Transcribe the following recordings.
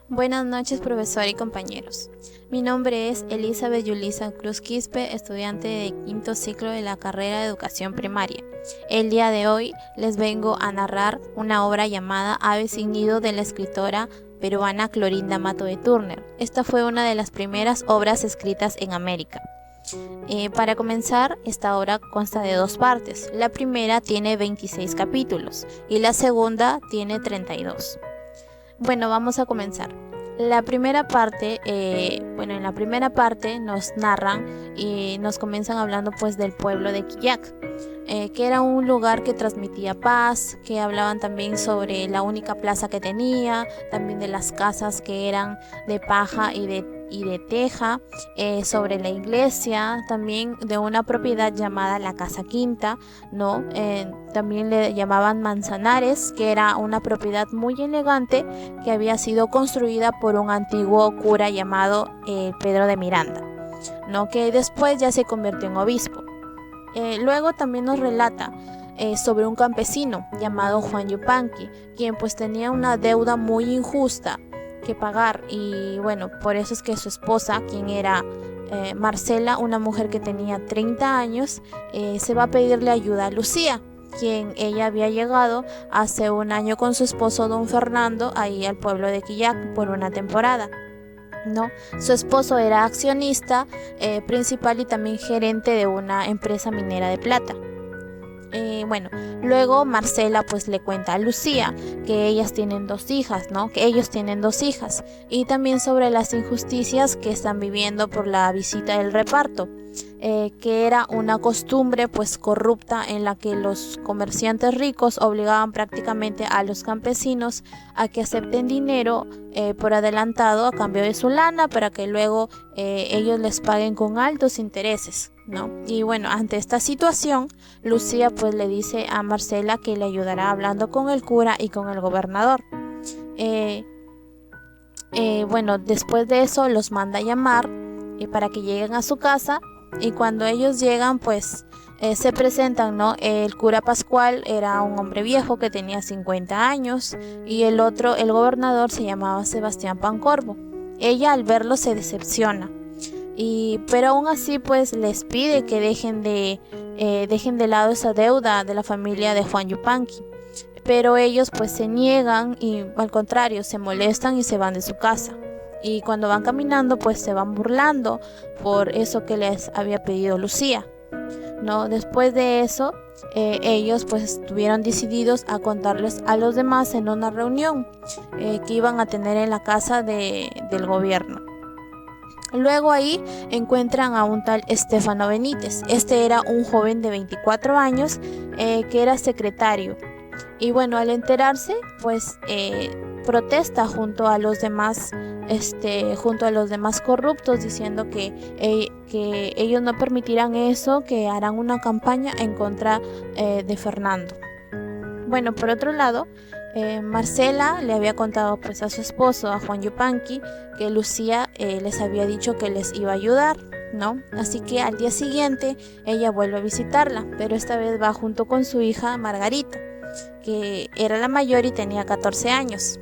Buenas noches, profesor y compañeros. Mi nombre es Elizabeth Yulisa Cruz Quispe, estudiante de quinto ciclo de la carrera de Educación Primaria. El día de hoy les vengo a narrar una obra llamada Ave sin nido de la escritora peruana Clorinda Mato de Turner. Esta fue una de las primeras obras escritas en América. Para comenzar, esta obra consta de dos partes. La primera tiene 26 capítulos y la segunda tiene 32. Bueno, vamos a comenzar. La primera parte, en la primera parte nos narran y nos comienzan hablando pues del pueblo de Quillac, que era un lugar que transmitía paz, que hablaban también sobre la única plaza que tenía, también de las casas que eran de paja y de teja, sobre la iglesia, también de una propiedad llamada la Casa Quinta, ¿no? También le llamaban Manzanares, que era una propiedad muy elegante que había sido construida por un antiguo cura llamado Pedro de Miranda, ¿no? Que después ya se convirtió en obispo. Luego también nos relata sobre un campesino llamado Juan Yupanqui, quien pues tenía una deuda muy injusta que pagar, y bueno, por eso es que su esposa, quien era Marcela, una mujer que tenía 30 años, se va a pedirle ayuda a Lucía, quien ella había llegado hace un año con su esposo don Fernando ahí al pueblo de Quillac por una temporada, ¿no? Su esposo era accionista principal y también gerente de una empresa minera de plata. Luego Marcela pues le cuenta a Lucía que ellas tienen dos hijas, ¿no? Que ellos tienen dos hijas, y también sobre las injusticias que están viviendo por la visita del reparto, que era una costumbre pues corrupta en la que los comerciantes ricos obligaban prácticamente a los campesinos a que acepten dinero por adelantado a cambio de su lana para que luego ellos les paguen con altos intereses, ¿no? Y bueno, ante esta situación, Lucía pues le dice a Marcela que le ayudará hablando con el cura y con el gobernador. Después de eso los manda a llamar para que lleguen a su casa, y cuando ellos llegan pues se presentan, ¿no? El cura Pascual era un hombre viejo que tenía 50 años y el otro, el gobernador, se llamaba Sebastián Pancorbo. Ella al verlo se decepciona, pero aún así pues les pide que dejen de lado esa deuda de la familia de Juan Yupanqui, pero ellos pues se niegan y al contrario se molestan y se van de su casa, y cuando van caminando pues se van burlando por eso que les había pedido Lucía, ¿no? Después de eso ellos pues estuvieron decididos a contarles a los demás en una reunión que iban a tener en la casa del gobierno. Luego ahí encuentran a un tal Estefano Benítez. Este era un joven de 24 años que era secretario. Y bueno, al enterarse, pues protesta junto a los demás corruptos, diciendo que ellos no permitirán eso, que harán una campaña en contra de Fernando. Bueno, por otro lado, Marcela le había contado pues a su esposo, a Juan Yupanqui, que Lucía les había dicho que les iba a ayudar, ¿no? Así que al día siguiente ella vuelve a visitarla, pero esta vez va junto con su hija Margarita, que era la mayor y tenía 14 años.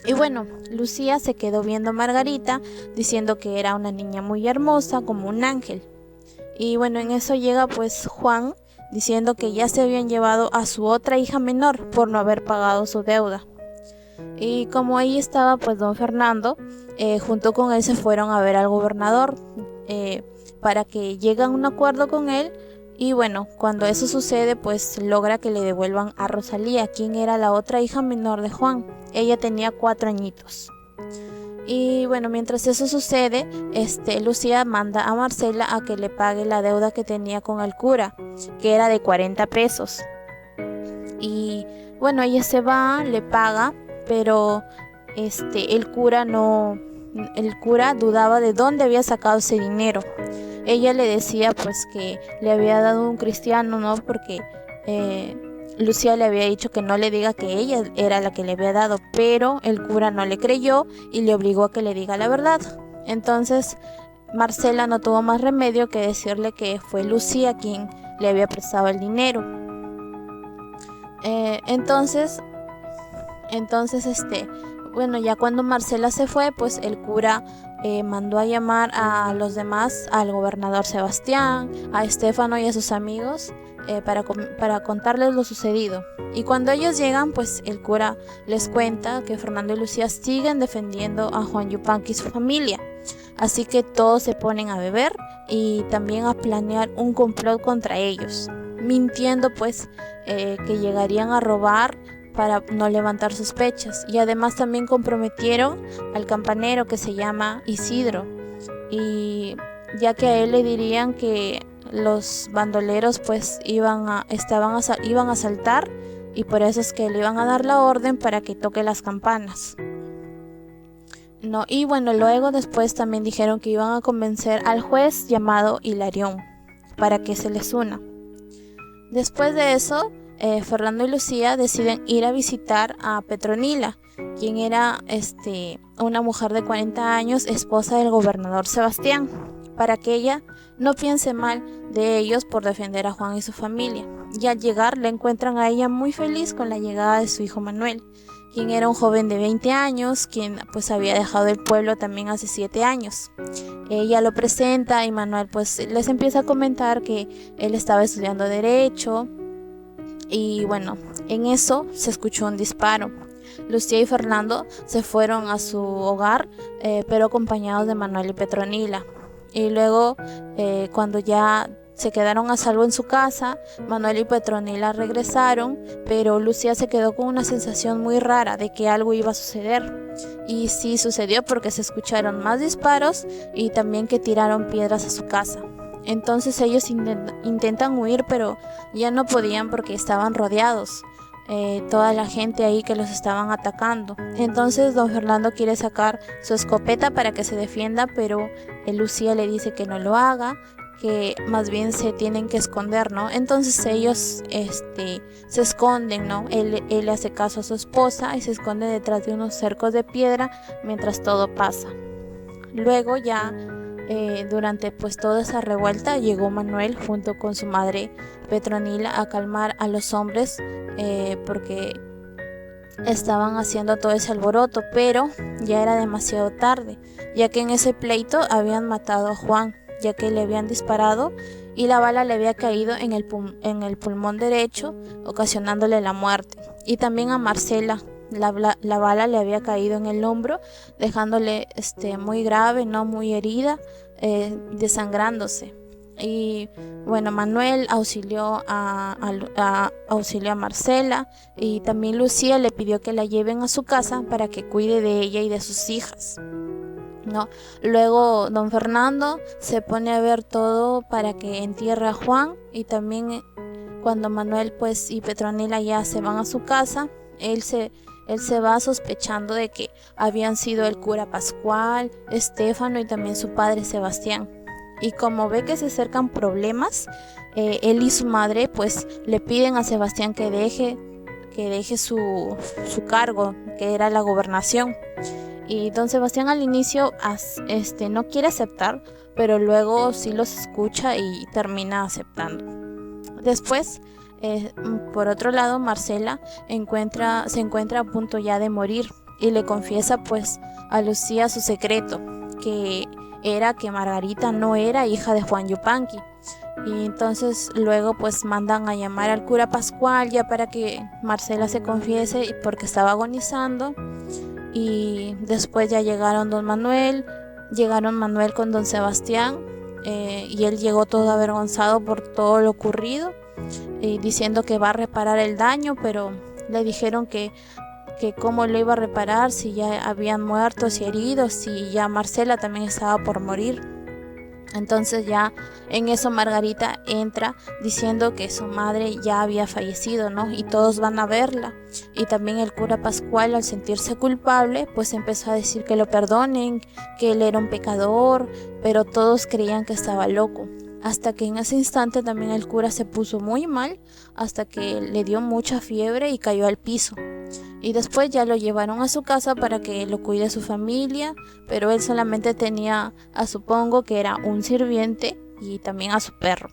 Y bueno, Lucía se quedó viendo a Margarita, diciendo que era una niña muy hermosa, como un ángel. Y bueno, en eso llega pues Juan, diciendo que ya se habían llevado a su otra hija menor por no haber pagado su deuda. Y como ahí estaba pues don Fernando, junto con él se fueron a ver al gobernador para que lleguen a un acuerdo con él. Y bueno, cuando eso sucede pues logra que le devuelvan a Rosalía, quien era la otra hija menor de Juan. Ella tenía 4 añitos. Y bueno, mientras eso sucede, Lucía manda a Marcela a que le pague la deuda que tenía con el cura, que era de 40 pesos. Y bueno, ella se va, le paga, pero el cura dudaba de dónde había sacado ese dinero. Ella le decía pues que le había dado un cristiano, ¿no? Porque Lucía le había dicho que no le diga que ella era la que le había dado, pero el cura no le creyó y le obligó a que le diga la verdad. Entonces Marcela no tuvo más remedio que decirle que fue Lucía quien le había prestado el dinero. Entonces Bueno, ya cuando Marcela se fue, pues el cura mandó a llamar a los demás, al gobernador Sebastián, a Estéfano y a sus amigos, para contarles lo sucedido. Y cuando ellos llegan, pues el cura les cuenta que Fernando y Lucía siguen defendiendo a Juan Yupanqui y su familia. Así que todos se ponen a beber y también a planear un complot contra ellos, mintiendo pues que llegarían a robar para no levantar sospechas, y además también comprometieron al campanero, que se llama Isidro, y ya que a él le dirían que los bandoleros pues iban a saltar, y por eso es que le iban a dar la orden para que toque las campanas. No, y bueno, luego después también dijeron que iban a convencer al juez llamado Hilarión para que se les una. Después de eso, Fernando y Lucía deciden ir a visitar a Petronila, quien era una mujer de 40 años, esposa del gobernador Sebastián, para que ella no piense mal de ellos por defender a Juan y su familia. Y al llegar la encuentran a ella muy feliz con la llegada de su hijo Manuel, quien era un joven de 20 años, quien pues había dejado el pueblo también hace 7 años. Ella lo presenta y Manuel pues les empieza a comentar que él estaba estudiando Derecho. Y bueno, en eso se escuchó un disparo. Lucía y Fernando se fueron a su hogar, pero acompañados de Manuel y Petronila. Y luego, cuando ya se quedaron a salvo en su casa, Manuel y Petronila regresaron, pero Lucía se quedó con una sensación muy rara de que algo iba a suceder. Y sí sucedió, porque se escucharon más disparos y también que tiraron piedras a su casa. Entonces ellos intentan huir, pero ya no podían porque estaban rodeados. Toda la gente ahí que los estaban atacando. Entonces don Fernando quiere sacar su escopeta para que se defienda, pero Lucía le dice que no lo haga, que más bien se tienen que esconder, ¿no? Entonces ellos se esconden, ¿no? Él le hace caso a su esposa y se esconde detrás de unos cercos de piedra mientras todo pasa. Luego ya durante pues toda esa revuelta llegó Manuel junto con su madre Petronila a calmar a los hombres, porque estaban haciendo todo ese alboroto, pero ya era demasiado tarde, ya que en ese pleito habían matado a Juan, ya que le habían disparado y la bala le había caído en el pulmón derecho, ocasionándole la muerte. Y también a Marcela, la bala le había caído en el hombro, dejándole muy grave, no muy herida, desangrándose. Y bueno, Manuel auxilió a Marcela, y también Lucía le pidió que la lleven a su casa para que cuide de ella y de sus hijas, ¿no? Luego don Fernando se pone a ver todo para que entierre a Juan, y también cuando Manuel pues y Petronila ya se van a su casa, él se va sospechando de que habían sido el cura Pascual, Estéfano y también su padre Sebastián. Y como ve que se acercan problemas, él y su madre pues le piden a Sebastián que deje su cargo, que era la gobernación. Y don Sebastián al inicio no quiere aceptar, pero luego sí los escucha y termina aceptando. Después, por otro lado, Marcela se encuentra a punto ya de morir y le confiesa pues a Lucía su secreto, que era que Margarita no era hija de Juan Yupanqui. Y entonces luego pues mandan a llamar al cura Pascual ya para que Marcela se confiese, porque estaba agonizando. Y después ya llegaron Manuel con don Sebastián, y él llegó todo avergonzado por todo lo ocurrido, diciendo que va a reparar el daño, pero le dijeron que cómo lo iba a reparar si ya habían muertos y heridos, y ya Marcela también estaba por morir. Entonces ya en eso Margarita entra diciendo que su madre ya había fallecido, ¿no? Y todos van a verla. Y también el cura Pascual, al sentirse culpable, pues empezó a decir que lo perdonen, que él era un pecador, pero todos creían que estaba loco. Hasta que en ese instante también el cura se puso muy mal, hasta que le dio mucha fiebre y cayó al piso. Y después ya lo llevaron a su casa para que lo cuide su familia, pero él solamente tenía a su Pongo, que era un sirviente, y también a su perro.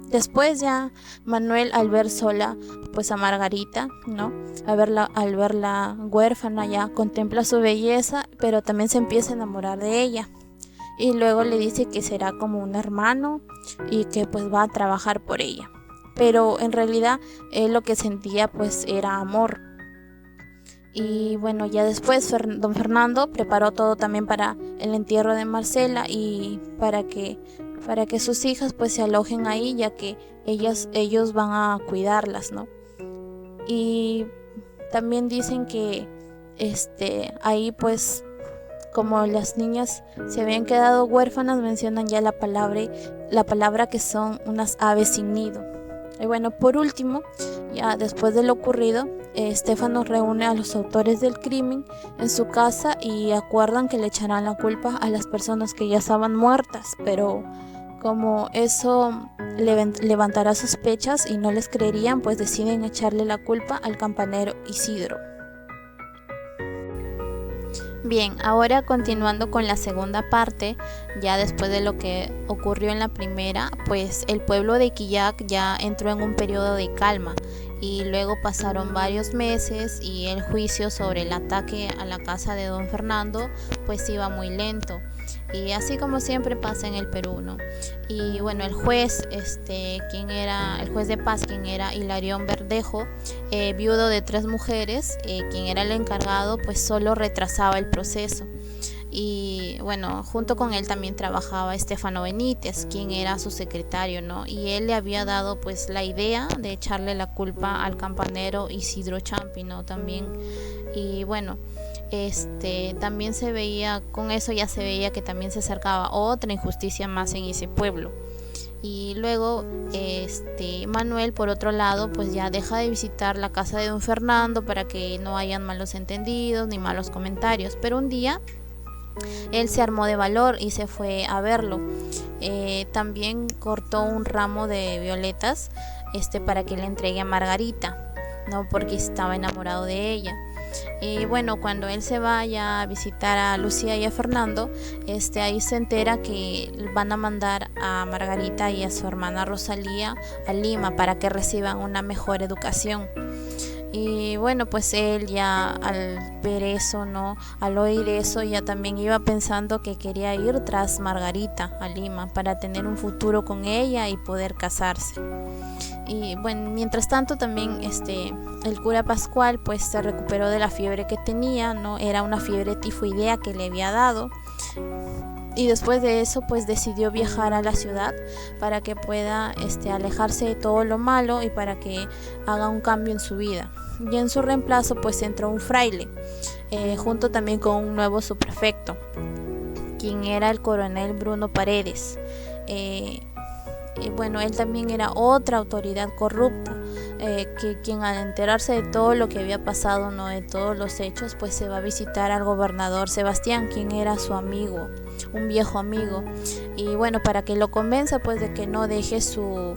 Después ya Manuel, al ver sola pues a Margarita, ¿no? Al verla huérfana, ya contempla su belleza, pero también se empieza a enamorar de ella. Y luego le dice que será como un hermano y que pues va a trabajar por ella. Pero en realidad él lo que sentía pues era amor. Y bueno, ya después don Fernando preparó todo también para el entierro de Marcela y para que sus hijas pues se alojen ahí, ya que ellos van a cuidarlas, ¿no? Y también dicen que ahí pues como las niñas se habían quedado huérfanas, mencionan ya la palabra que son unas aves sin nido. Y bueno, por último, ya después de lo ocurrido, Stefano reúne a los autores del crimen en su casa y acuerdan que le echarán la culpa a las personas que ya estaban muertas, pero como eso levantará sospechas y no les creerían, pues deciden echarle la culpa al campanero Isidro. Bien, ahora continuando con la segunda parte, ya después de lo que ocurrió en la primera, pues el pueblo de Quillac ya entró en un periodo de calma y luego pasaron varios meses y el juicio sobre el ataque a la casa de don Fernando pues iba muy lento. Y así como siempre pasa en el Perú, ¿no? Y bueno, el juez, el juez de paz, quien era Hilarión Verdejo, viudo de 3 mujeres, quien era el encargado, pues solo retrasaba el proceso. Y bueno, junto con él también trabajaba Stefano Benítez, quien era su secretario, ¿no? Y él le había dado pues la idea de echarle la culpa al campanero Isidro Champi, ¿no? También. Y bueno, también se veía, con eso ya se veía que también se acercaba otra injusticia más en ese pueblo. Y luego Manuel, por otro lado, pues ya deja de visitar la casa de don Fernando para que no hayan malos entendidos ni malos comentarios. Pero un día él se armó de valor y se fue a verlo. También cortó un ramo de violetas para que le entregue a Margarita, ¿no? Porque estaba enamorado de ella. Y bueno, cuando él se vaya a visitar a Lucía y a Fernando, ahí se entera que van a mandar a Margarita y a su hermana Rosalía a Lima para que reciban una mejor educación. Y bueno, pues él ya al ver eso, ¿no? Al oír eso, ya también iba pensando que quería ir tras Margarita a Lima para tener un futuro con ella y poder casarse. Y bueno, mientras tanto también el cura Pascual pues se recuperó de la fiebre que tenía, ¿no? Era una fiebre tifoidea que le había dado. Y después de eso pues decidió viajar a la ciudad para que pueda alejarse de todo lo malo y para que haga un cambio en su vida. Y en su reemplazo pues entró un fraile, junto también con un nuevo subprefecto, quien era el coronel Bruno Paredes. Y bueno, él también era otra autoridad corrupta, quien al enterarse de todo lo que había pasado, ¿no? De todos los hechos, pues se va a visitar al gobernador Sebastián, quien era su amigo, un viejo amigo. Y bueno, para que lo convenza pues de que no deje su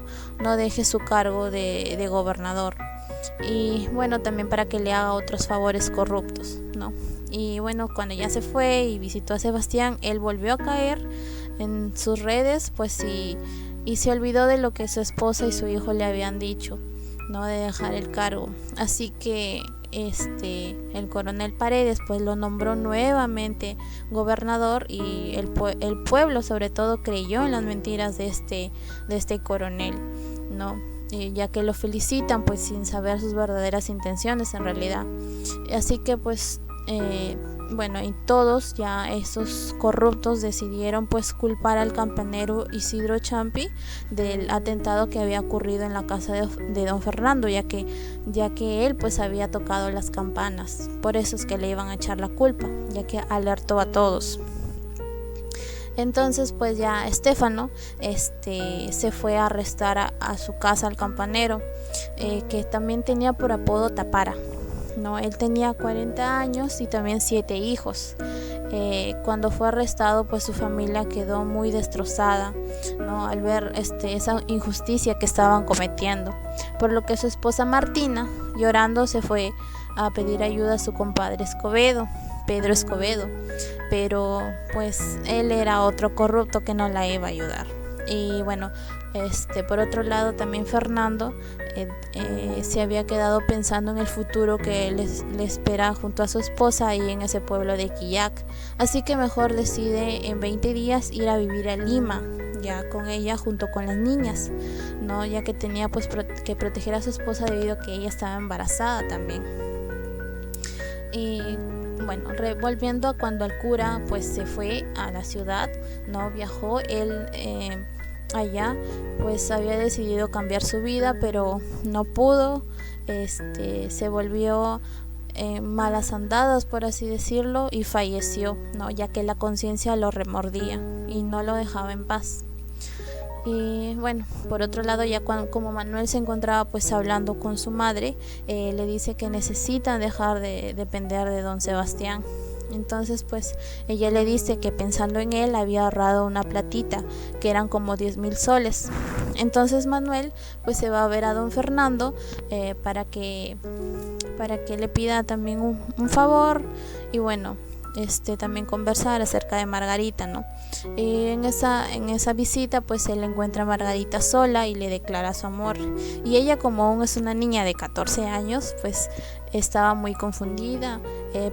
cargo de gobernador. Y bueno, también para que le haga otros favores corruptos, ¿no? Y bueno, cuando ya se fue y visitó a Sebastián, él volvió a caer en sus redes, pues y se olvidó de lo que su esposa y su hijo le habían dicho, ¿no? De dejar el cargo. Así que el coronel Paredes pues lo nombró nuevamente gobernador y el pueblo sobre todo creyó en las mentiras de este coronel, ¿no? Ya que lo felicitan pues sin saber sus verdaderas intenciones en realidad. Así que pues bueno, y todos ya esos corruptos decidieron pues culpar al campanero Isidro Champi del atentado que había ocurrido en la casa de don Fernando, ya que él pues había tocado las campanas. Por eso es que le iban a echar la culpa, ya que alertó a todos. Entonces pues ya Stefano se fue a arrestar a su casa al campanero, que también tenía por apodo Tapara, ¿no? Él tenía 40 años y también 7 hijos. Cuando fue arrestado pues su familia quedó muy destrozada, ¿no? Al ver esa injusticia que estaban cometiendo, por lo que su esposa Martina, llorando, se fue a pedir ayuda a su compadre Pedro Escobedo, pero pues él era otro corrupto que no la iba a ayudar. Y bueno, Por otro lado, también Fernando se había quedado pensando en el futuro que le espera junto a su esposa ahí en ese pueblo de Quillac. Así que mejor decide en 20 días ir a vivir a Lima, ya con ella junto con las niñas, ¿no? Ya que tenía pues que proteger a su esposa debido a que ella estaba embarazada también. Y bueno, volviendo a cuando el cura pues se fue a la ciudad, no viajó, él allá pues había decidido cambiar su vida, pero no pudo. Se volvió malas andadas, por así decirlo, y falleció, ¿no? Ya que la conciencia lo remordía y no lo dejaba en paz. Y bueno, por otro lado, ya como Manuel se encontraba pues hablando con su madre, le dice que necesitan dejar de depender de don Sebastián. Entonces pues ella le dice que pensando en él había ahorrado una platita, que eran como 10,000 soles. Entonces Manuel pues se va a ver a don Fernando para que le pida también un favor, y bueno, también conversar acerca de Margarita, ¿no? Y en esa visita pues él encuentra a Margarita sola y le declara su amor, y ella, como aún es una niña de 14 años, pues estaba muy confundida,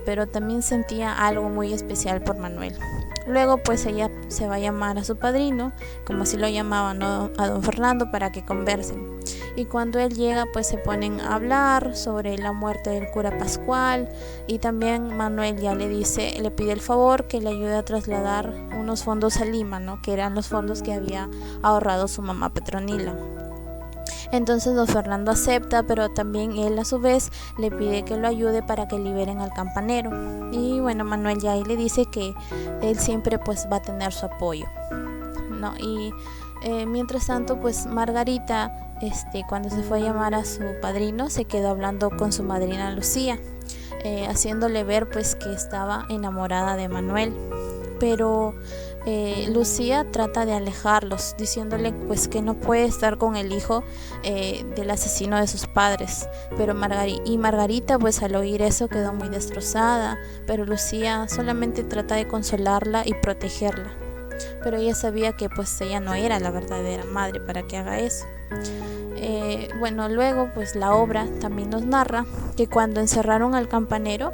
pero también sentía algo muy especial por Manuel. Luego pues ella se va a llamar a su padrino, como así lo llamaban, ¿no?, a don Fernando, para que conversen. Y cuando él llega pues se ponen a hablar sobre la muerte del cura Pascual, y también Manuel ya le pide el favor que le ayude a trasladar unos fondos a Lima, ¿no?, que eran los fondos que había ahorrado su mamá Petronila. Entonces don Fernando acepta, pero también él a su vez le pide que lo ayude para que liberen al campanero. Y bueno, Manuel ya ahí le dice que él siempre pues va a tener su apoyo, ¿no? Y mientras tanto pues Margarita, cuando se fue a llamar a su padrino, se quedó hablando con su madrina Lucía, haciéndole ver pues que estaba enamorada de Manuel. Pero Lucía trata de alejarlos, diciéndole pues que no puede estar con el hijo del asesino de sus padres. Pero Margarita pues al oír eso quedó muy destrozada, pero Lucía solamente trata de consolarla y protegerla. Pero ella sabía que pues ella no era la verdadera madre para que haga eso. Bueno, luego pues la obra también nos narra que cuando encerraron al campanero,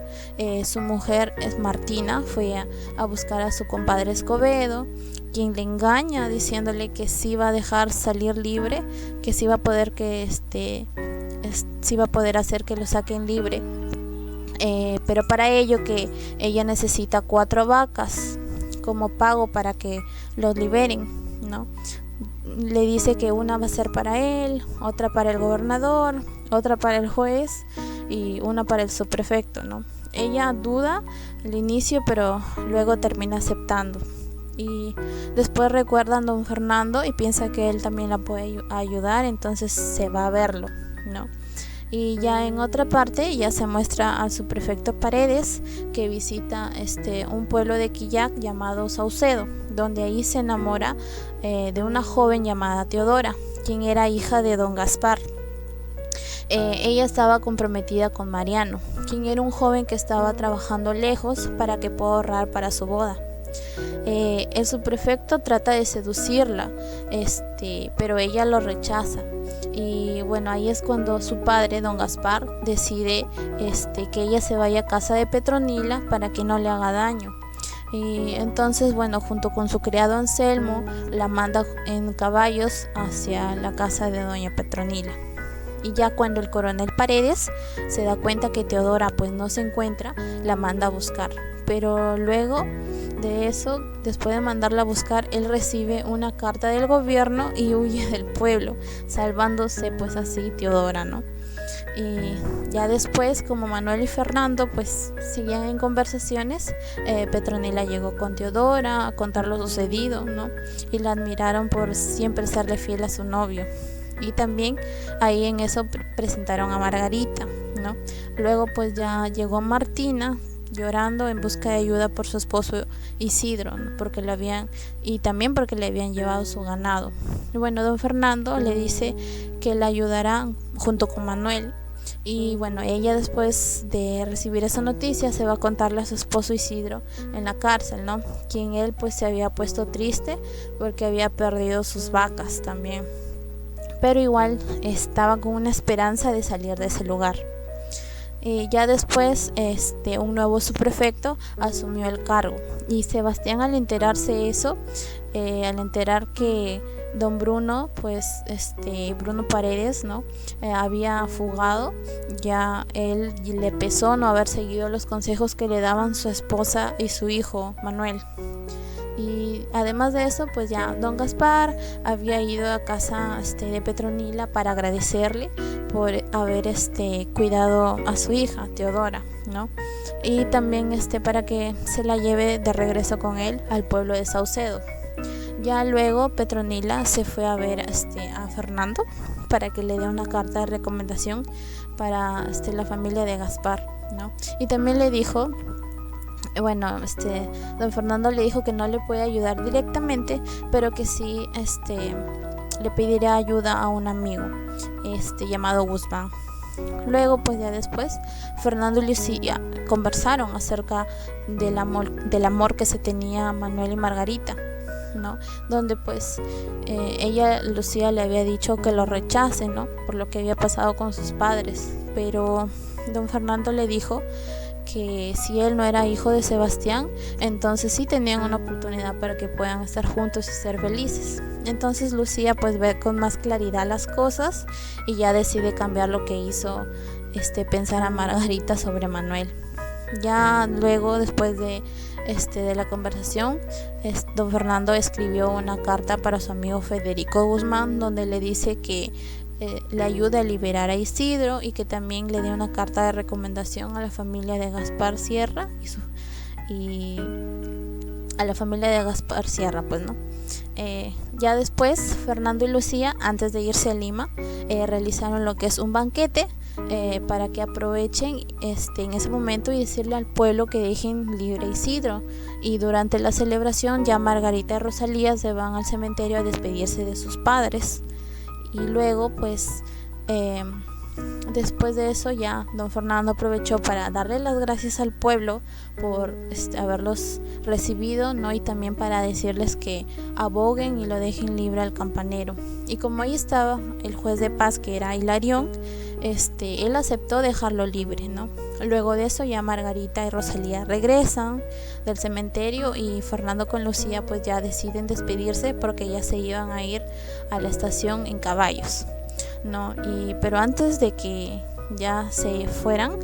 su mujer Martina fue a buscar a su compadre Escobedo, quien le engaña diciéndole que sí iba a dejar salir libre, que sí iba a poder sí iba a poder hacer que lo saquen libre, pero para ello que ella necesita 4 vacas como pago para que los liberen, ¿no? Le dice que una va a ser para él, otra para el gobernador, otra para el juez y una para el subprefecto, ¿no? Ella duda al inicio, pero luego termina aceptando. Y después recuerda a don Fernando y piensa que él también la puede ayudar, entonces se va a verlo, ¿no? Y ya en otra parte ya se muestra al subprefecto Paredes, que visita un pueblo de Quillac llamado Saucedo, donde ahí se enamora de una joven llamada Teodora, quien era hija de don Gaspar. Ella estaba comprometida con Mariano, quien era un joven que estaba trabajando lejos para que pueda ahorrar para su boda. El subprefecto trata de seducirla, pero ella lo rechaza. Y bueno, ahí es cuando su padre, don Gaspar, decide que ella se vaya a casa de Petronila para que no le haga daño. Y entonces, bueno, junto con su criado Anselmo, la manda en caballos hacia la casa de doña Petronila. Y ya cuando el coronel Paredes se da cuenta que Teodora pues no se encuentra, la manda a buscar. Pero luego de eso, después de mandarla a buscar, él recibe una carta del gobierno y huye del pueblo, salvándose pues así Teodora, ¿no? Y ya después, como Manuel y Fernando pues seguían en conversaciones, Petronila llegó con Teodora a contar lo sucedido, ¿no? Y la admiraron por siempre serle fiel a su novio. Y también ahí en eso presentaron a Margarita, ¿no? Luego pues ya llegó Martina llorando en busca de ayuda por su esposo Isidro, ¿no? Y también porque le habían llevado su ganado. Y bueno, don Fernando le dice que la ayudará junto con Manuel, Y bueno, ella después de recibir esa noticia se va a contarle a su esposo Isidro en la cárcel, ¿no? Quien él pues se había puesto triste porque había perdido sus vacas también, pero igual estaba con una esperanza de salir de ese lugar. Ya después un nuevo subprefecto asumió el cargo, y Sebastián, al enterarse eso, al enterar que don Bruno, pues Bruno Paredes, ¿no? Había fugado, ya él le pesó no haber seguido los consejos que le daban su esposa y su hijo Manuel. Y además de eso, pues ya don Gaspar había ido a casa de Petronila para agradecerle por haber cuidado a su hija Teodora, ¿no? Y también para que se la lleve de regreso con él al pueblo de Saucedo. Ya luego Petronila se fue a ver a Fernando para que le dé una carta de recomendación para la familia de Gaspar, ¿no? Y también le dijo, bueno, don Fernando le dijo que no le puede ayudar directamente, pero que sí le pedirá ayuda a un amigo llamado Guzmán. Luego, pues ya después, Fernando y Lucía conversaron acerca del amor que se tenía Manuel y Margarita, ¿no? Donde pues Lucía le había dicho que lo rechace, ¿no? Por lo que había pasado con sus padres, pero don Fernando le dijo que si él no era hijo de Sebastián, entonces sí tenían una oportunidad para que puedan estar juntos y ser felices. Entonces Lucía pues ve con más claridad las cosas y ya decide cambiar lo que hizo pensar a Margarita sobre Manuel. Ya luego, después de la conversación, don Fernando escribió una carta para su amigo Federico Guzmán, donde le dice que le ayude a liberar a Isidro, y que también le dé una carta de recomendación a la familia de Gaspar Sierra y a la familia de Gaspar Sierra, pues, ¿no? Ya después, Fernando y Lucía, antes de irse a Lima, realizaron lo que es un banquete para que aprovechen en ese momento y decirle al pueblo que dejen libre a Isidro. Y durante la celebración, ya Margarita y Rosalía se van al cementerio a despedirse de sus padres. Y luego pues después de eso, ya don Fernando aprovechó para darle las gracias al pueblo por haberlos recibido, ¿no? Y también para decirles que aboguen y lo dejen libre al campanero. Y como ahí estaba el juez de paz, que era Hilarión, él aceptó dejarlo libre, ¿no? Luego de eso, ya Margarita y Rosalía regresan del cementerio, y Fernando con Lucía pues ya deciden despedirse porque ya se iban a ir a la estación en caballos, ¿no? Pero antes de que ya se fueran,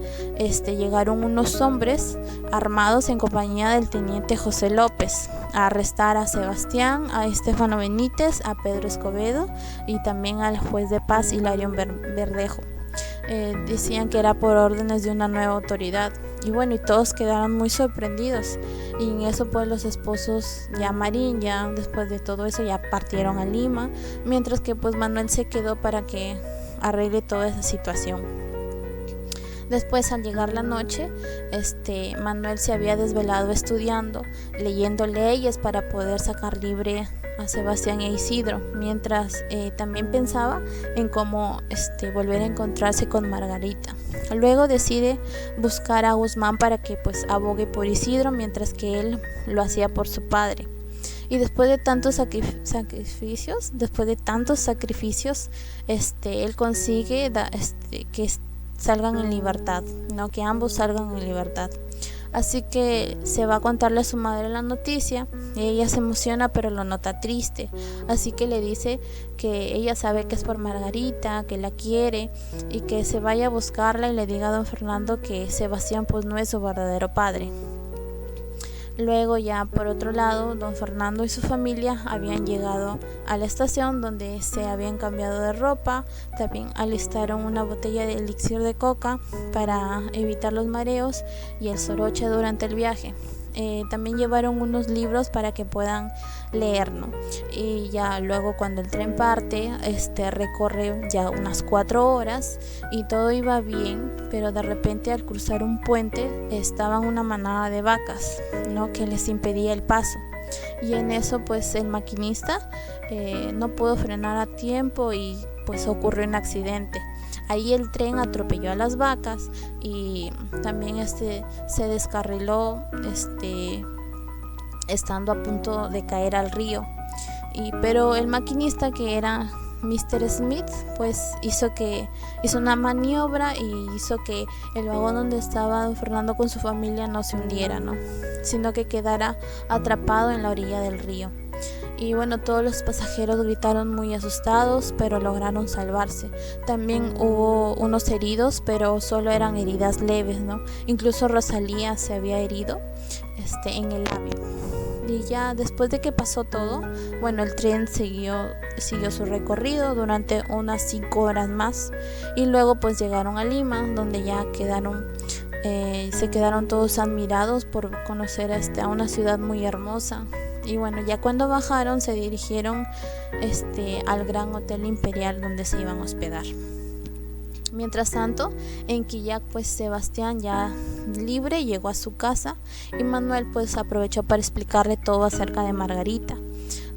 llegaron unos hombres armados en compañía del teniente José López a arrestar a Sebastián, a Estefano Benítez, a Pedro Escobedo y también al juez de paz Hilarión Verdejo. Decían que era por órdenes de una nueva autoridad, y bueno, y todos quedaron muy sorprendidos. Y en eso pues los esposos ya Marín, ya después de todo eso, ya partieron a Lima, mientras que pues Manuel se quedó para que arregle toda esa situación. Después, al llegar la noche, Manuel se había desvelado estudiando, leyendo leyes para poder sacar libre a Sebastián e Isidro, mientras también pensaba en cómo volver a encontrarse con Margarita. Luego decide buscar a Guzmán para que pues abogue por Isidro, mientras que él lo hacía por su padre. Y después de tantos sacrificios, él consigue que salgan en libertad, ¿no? Que ambos salgan en libertad. Así que se va a contarle a su madre la noticia, y ella se emociona, pero lo nota triste. Así que le dice que ella sabe que es por Margarita, que la quiere, y que se vaya a buscarla y le diga a don Fernando que Sebastián pues no es su verdadero padre. Luego, ya por otro lado, don Fernando y su familia habían llegado a la estación, donde se habían cambiado de ropa. También alistaron una botella de elixir de coca para evitar los mareos y el soroche durante el viaje. También llevaron unos libros para que puedan leer, ¿no? Y ya luego, cuando el tren parte, recorre ya unas 4 horas y todo iba bien, pero de repente, al cruzar un puente, estaban una manada de vacas, ¿no? Que les impedía el paso. Y en eso pues el maquinista no pudo frenar a tiempo y pues ocurrió un accidente. Ahí el tren atropelló a las vacas y también se descarriló estando a punto de caer al río. Pero el maquinista, que era Mr. Smith, pues hizo una maniobra y hizo que el vagón donde estaba don Fernando con su familia no se hundiera, ¿no? Sino que quedara atrapado en la orilla del río. Y bueno, todos los pasajeros gritaron muy asustados, pero lograron salvarse. También hubo unos heridos, pero solo eran heridas leves, ¿no? Incluso Rosalía se había herido en el labio. Y ya después de que pasó todo, bueno, el tren siguió su recorrido durante unas 5 horas más. Y luego pues llegaron a Lima, donde ya se quedaron todos admirados por conocer a una ciudad muy hermosa. Y bueno, ya cuando bajaron se dirigieron al Gran Hotel Imperial, donde se iban a hospedar. Mientras tanto, en Quillac, pues Sebastián, ya libre, llegó a su casa y Manuel pues aprovechó para explicarle todo acerca de Margarita,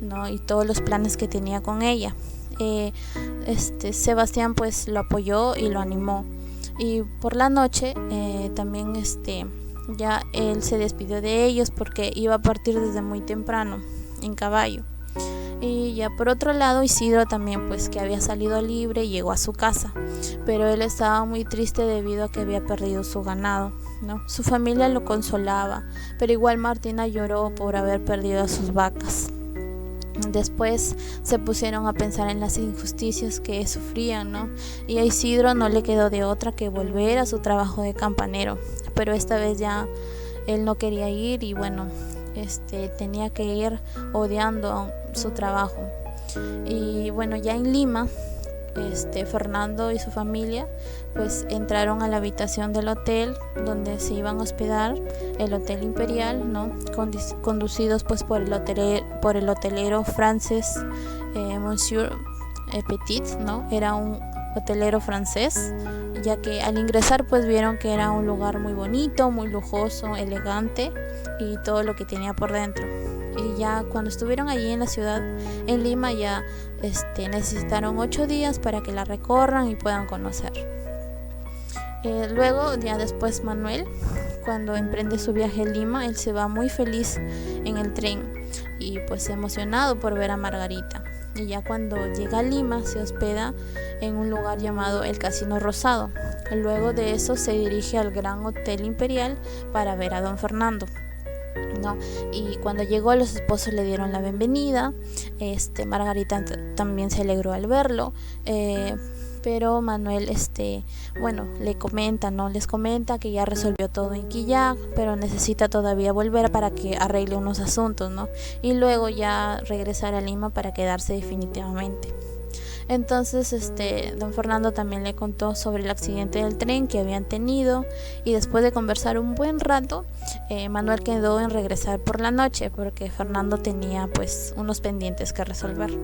¿no? Y todos los planes que tenía con ella. Sebastián pues lo apoyó y lo animó. Y por la noche también ya él se despidió de ellos porque iba a partir desde muy temprano en caballo. Y ya por otro lado, Isidro también, pues que había salido libre, llegó a su casa, pero él estaba muy triste debido a que había perdido su ganado, ¿no? Su familia lo consolaba, pero igual Martina lloró por haber perdido a sus vacas. Después se pusieron a pensar en las injusticias que sufrían, ¿no? Y a Isidro no le quedó de otra que volver a su trabajo de campanero, pero esta vez ya él no quería ir y bueno, tenía que ir odiando su trabajo. Y bueno, ya en Lima, Fernando y su familia pues entraron a la habitación del hotel donde se iban a hospedar, el Hotel Imperial, ¿no? Conducidos pues por el hotelero francés Monsieur Petit, ¿no? Era un hotelero francés, ya que al ingresar pues vieron que era un lugar muy bonito, muy lujoso, elegante y todo lo que tenía por dentro. Y ya cuando estuvieron allí en la ciudad, en Lima, ya necesitaron 8 días para que la recorran y puedan conocer. Luego, ya después, Manuel, cuando emprende su viaje a Lima, él se va muy feliz en el tren y pues emocionado por ver a Margarita. Y ya cuando llega a Lima se hospeda en un lugar llamado el Casino Rosado. Luego de eso se dirige al Gran Hotel Imperial para ver a don Fernando, ¿no? Y cuando llegó, los esposos le dieron la bienvenida. Margarita también se alegró al verlo, pero Manuel les comenta que ya resolvió todo en Quillac, pero necesita todavía volver para que arregle unos asuntos, ¿no? Y luego ya regresar a Lima para quedarse definitivamente. Entonces don Fernando también le contó sobre el accidente del tren que habían tenido, y después de conversar un buen rato, Manuel quedó en regresar por la noche porque Fernando tenía pues unos pendientes que resolver.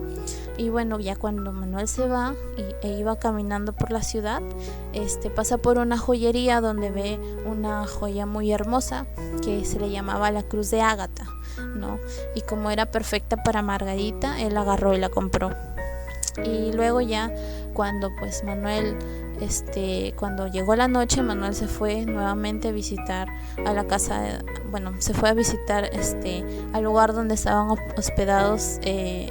Y bueno, ya cuando Manuel se va e iba caminando por la ciudad, pasa por una joyería donde ve una joya muy hermosa que se le llamaba la Cruz de Ágata, ¿no? Y como era perfecta para Margarita, él la agarró y la compró. Y luego ya cuando pues Manuel cuando llegó la noche, Manuel se fue nuevamente a visitar a la casa se fue a visitar al lugar donde estaban hospedados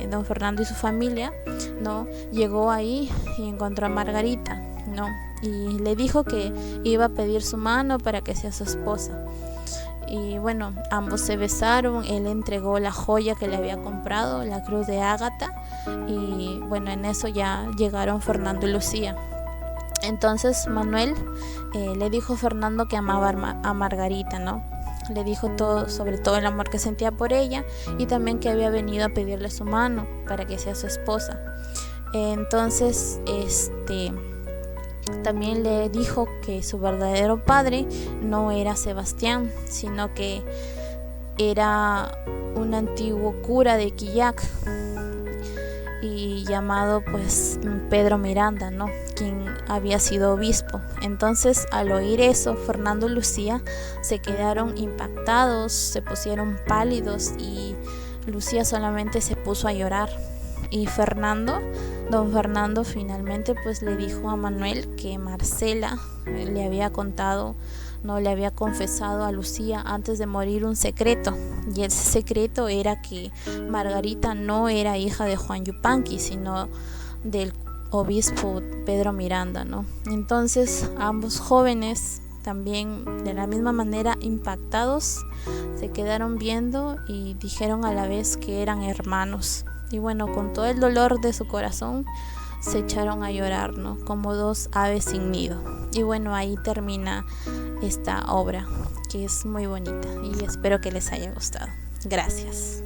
don Fernando y su familia, ¿no? Llegó ahí y encontró a Margarita, ¿no? Y le dijo que iba a pedir su mano para que sea su esposa. Y bueno, ambos se besaron, él entregó la joya que le había comprado, la Cruz de Ágata, y bueno, en eso ya llegaron Fernando y Lucía. Entonces Manuel le dijo a Fernando que amaba a Margarita, ¿no? Le dijo todo, sobre todo el amor que sentía por ella, y también que había venido a pedirle su mano para que sea su esposa. Entonces también le dijo que su verdadero padre no era Sebastián, sino que era un antiguo cura de Quillac y llamado pues Pedro Miranda, ¿no? Quien había sido obispo. Entonces, al oír eso, Fernando y Lucía se quedaron impactados, se pusieron pálidos y Lucía solamente se puso a llorar. Y Fernando Don Fernando finalmente pues le dijo a Manuel que Marcela le había contado, no le había confesado a Lucía antes de morir un secreto, y ese secreto era que Margarita no era hija de Juan Yupanqui, sino del obispo Pedro Miranda, ¿no? Entonces ambos jóvenes, también de la misma manera impactados, se quedaron viendo y dijeron a la vez que eran hermanos. Y bueno, con todo el dolor de su corazón se echaron a llorar, ¿no? Como dos aves sin nido. Y bueno, ahí termina esta obra, que es muy bonita, y espero que les haya gustado. Gracias.